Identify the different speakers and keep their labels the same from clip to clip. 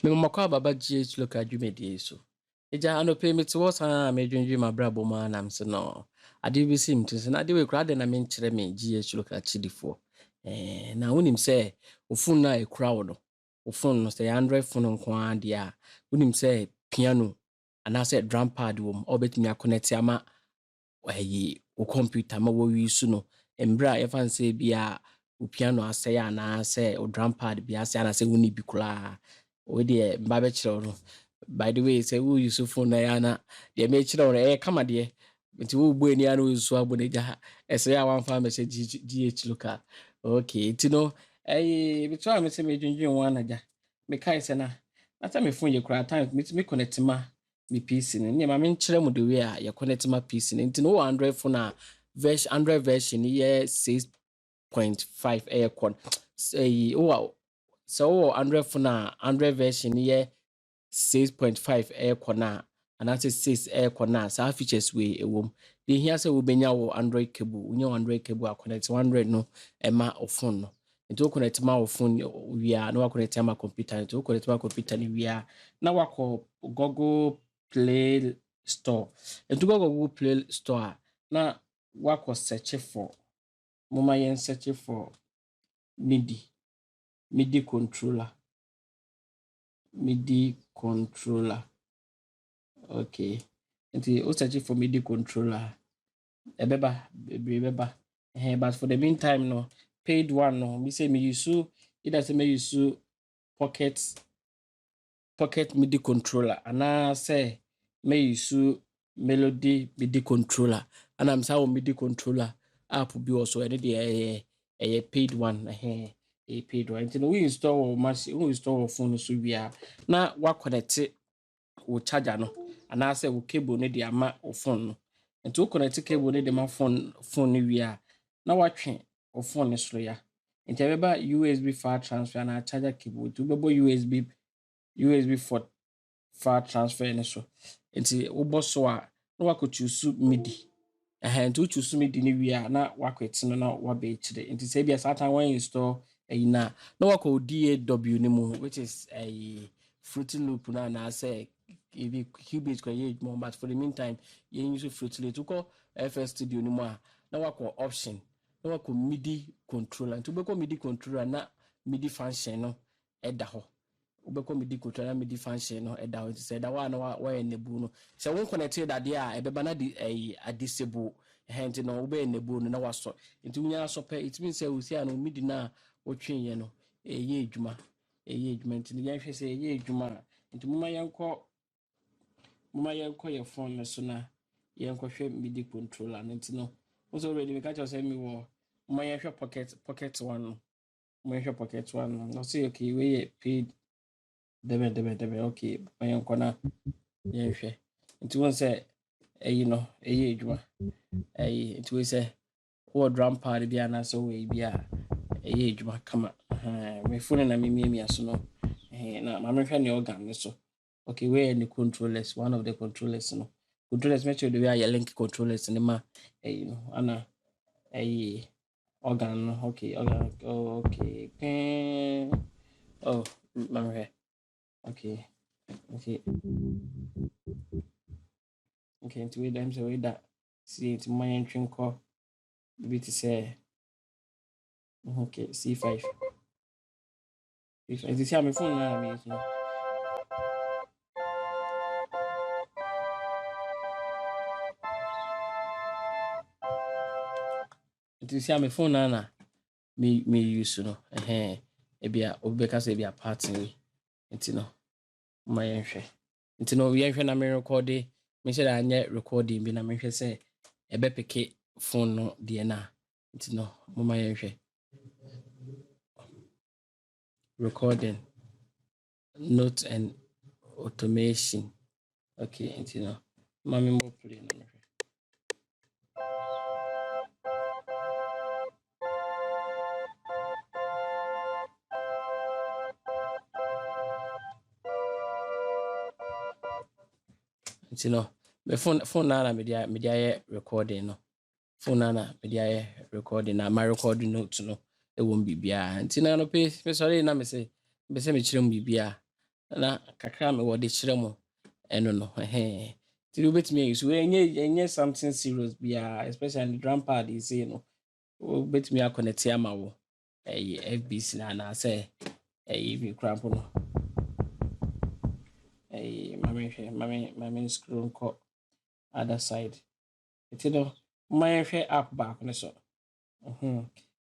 Speaker 1: Me makwa baba GH local dwumedie so. Eja anope me to was me dwundwi mabrabo ma na mse no. Ade bi sim to na ade we kura de na me nkyere me GH local chidifo. Na wonim se ofun na e kura wo no. Ofun no se Android phone nko ade a wonim se piano ana se drum pad wo obetumi connect ama o computer ma wo wi su no. Embra ye fan se bia o piano asɛ ana se o drum pad bia asɛ ana se woni bi kura. We de mba be kire no. By the way, say we use phone na yana de me kire no kama de nti wo bu ani ana osu aboneja ese ya wan fa me se GH local. Okay, nti no bi to am se me dwundwen wan naja. Me kai se na ata me phone ye kura time me connect ma me PC ne ne ma me kire mu de we a ye connect ma PC ne nti no Android phone a version Android version ye 6.5 kon say wow. So Android phone Android version ye 6.5 kona and that's 6 kona so features we ewom the here say we benya wo Android cable unyo Android cable a connect 100 no ema o phone no into connect ma o phone we are no connect ma computer into connect ma computer ni we are na wako Google Play Store into Google Play Store na wako search for mama yen search for Midi controller. Okay. Nti o search for Midi controller. Ebeba. But for the meantime no, paid one no. Me say me use either say me use pocket Midi controller. And say me use melody Midi controller. And I'm say Midi controller app be also a paid one. A paid one. Nti no we install phone so we are na wa connect wo charger no ana say wo cable ne de ama wo phone no nti wo connect cable ne de ma phone ne wi a na wa twen wo phone ne so ya nti ebeba USB far transfer na charger cable to bebo USB for far transfer ne so nti wo bo so a na wa ko choose MIDI nti wo choose MIDI ne wi a na wa ko eti no na wa be chire nti say bia satan when install na wa ko DAW ne mu which is a Fruity Loop na say if cubase can use more but for the meantime you use Fruity Loop to call FL Studio no more na wa ko option na wa ko MIDI controller to be ko MIDI controller na MIDI function no eda ho ubeko MIDI controller MIDI function no eda ho say that one wa enable no say won connect that there e be na a disable hence no we enable no na wa so nti unya so pe it means say we see no MIDI na o twenye no eye adwuma nti yan hwe say eye adwuma nti muma yanko your phone so na yanko hwe MIDI controller nti no also already we catch us me wo muma yan hwe pocket one no muma hwe pocket one no say okay we paid debe okay yanko na yan hwe nti won say no eye adwuma nti we say wo drum pad bia na so we bia eye adwuma kama me phone na me aso no na ma me hwe ne organ ne so okay where the controllers one of the controllers no controllers make sure the way link controllers ne ma no ana organ no okay organ okay ma me okay to we them say we that see it my entry call bit say okay C5 if you see my phone na me no you see my phone na me use no ebia obeka say ebia party nti no my enhwe nti no we enhwe na me record me say that anya recording bi na me hwe say ebe peke phone no de na nti no my enhwe recording note and automation okay nti no mami mo play na me nti no me phone na media recording no phone na media recording na my recording note no e won bibia nti na no pe me sorry na me say me kire mbibia na kakra me wo de kyerɛ mo eno no ti do betimi use we enye something serious bia, especially drum pad you say no o betimi connect ama wo FBC na say mi cramp no mame screw nko other side it no my hwe app back ne so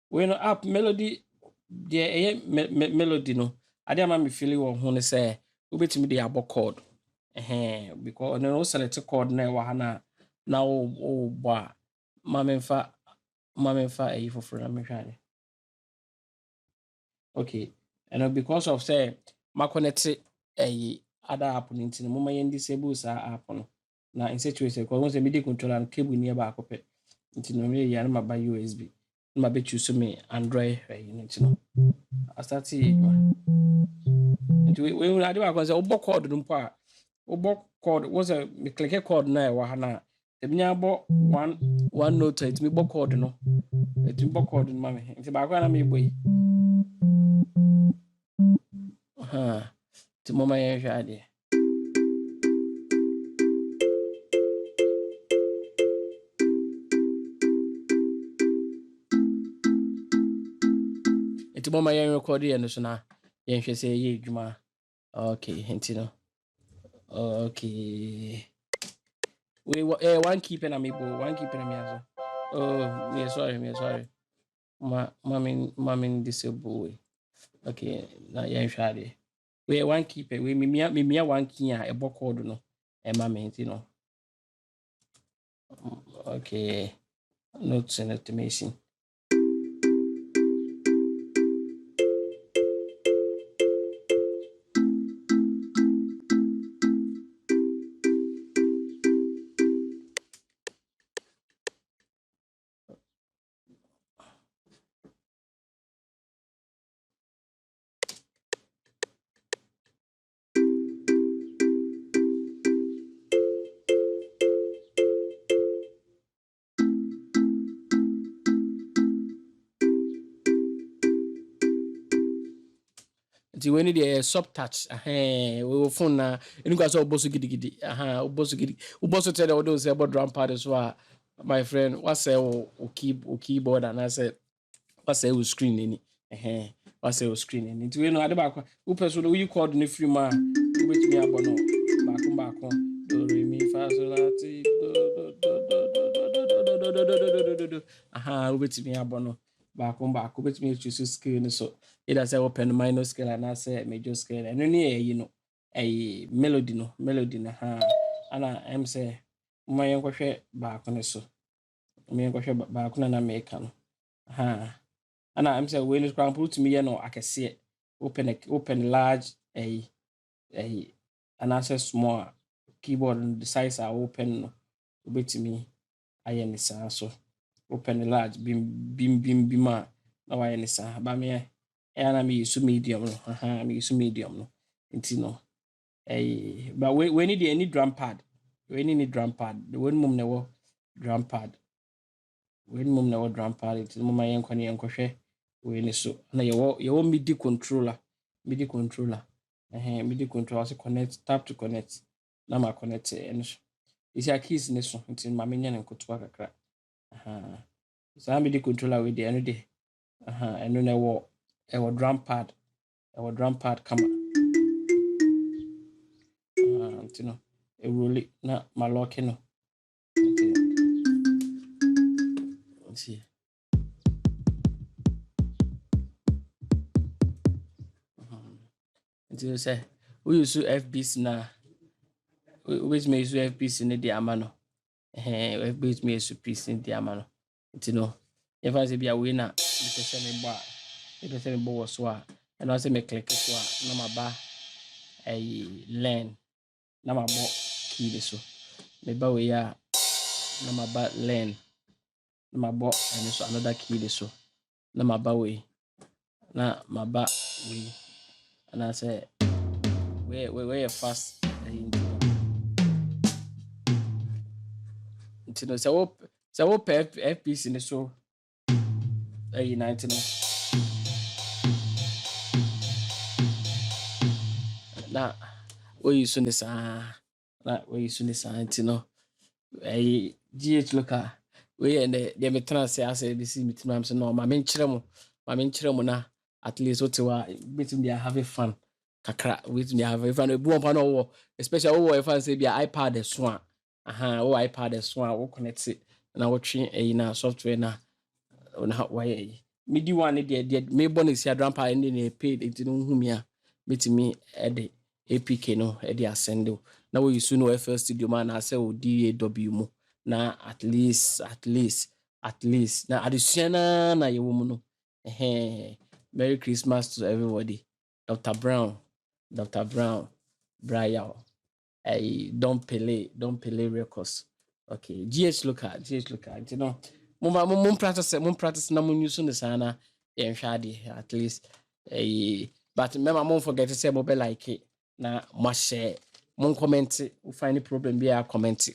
Speaker 1: we no app melody de melody no ade ama me feel wo ho ne say o betimi de abo chord because no select chord na wa ha na o bo mame fa for na me hwade okay and because of say ma connect other app no ntino mo ma yen disable sa app no na in situation because once Midi controller and cable near back up ntino me ya na ma ba USB na ma be choose me Android ntino I start see we ade ba kon say obo chord no mpo a obo chord was a me click chord na wa ha na ebinya bo one note it me bo chord no it me bo chord no ma me nti ba kwa na me boy ti mo ma yen hwa ade ti mo ma yen record ye no so na yen hwe say ye adwuma okay nti no okay we one keeper na me bo one keeper na me aso oh me sorry ma disable we okay na yen hwa ade we one keeper we me one key a e code no e ma me nti no okay notes and automation when the soft touch we will phone na enu ka so oboso gidigidi oboso gidi oboso tell the odo say about drum pad so my friend what say o keyboard and I say what say o screen ni what say o screen ni nti we no ade ba kwa wo person no we chord no free ma we betimi abono back do re mi fa so la ti do we betimi abono back betimi choose scale so either say open minor scale and say major scale and any you know a melody na ana am say my yen kwhwe back ne so me yen kwhwe back na make no ana am say we no cramp to me no akese open large a an access small keyboard the size are open no obetimi aye ne sa so open large bim na wa ne sa ba me na me use medium no me use medium no nti no but we need any drum pad the one mum na wo drum pad nti mum ma yen kwane yen kohwe we ni so na ye wo midi controller midi controller so connect tap to connect na ma connect and so isi a keys ni so nti ma me nya ne nkoto kakra so midi controller we dey eno dey eno na wo drum pad kama nti no e roll na ma lock no nti nti say we use FBC na we use FBC ne dey ama no FBC me use PC dey ama no nti no if I say bia we na the person me bo so a and I say me click so a na ma ba learn na ma bo key so me ba we ya na ma ba learn na ma bo and so another key so na ma ba we na ma ba we and I say we fast nti no say wo FPC ni so 90 no na we use this na we use this no GH local we and the metrans say this is metrans no ma menkyerɛ mo na at least what you are meeting they are having fun kakra waiting they have fun ebu on no especially wo if I say be iPad so iPad so wo connect it na wo twe na software na why Midi one de me bonus ya grandpa and na paid it no hu me a metimi e APK no e de asend na we use no FL Studio man na say o DAW mu na at least na adesua na ye wo mu no Merry Christmas to everybody. Dr. Brown Brian don't pele records. Okay, GH local you know mum practice na mun use no sana at least but remember mum forget to say mo be like it na mo share mon comment find any problem be a comment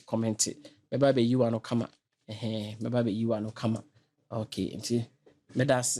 Speaker 1: maybe be you no come maybe be you no come okay nti me that's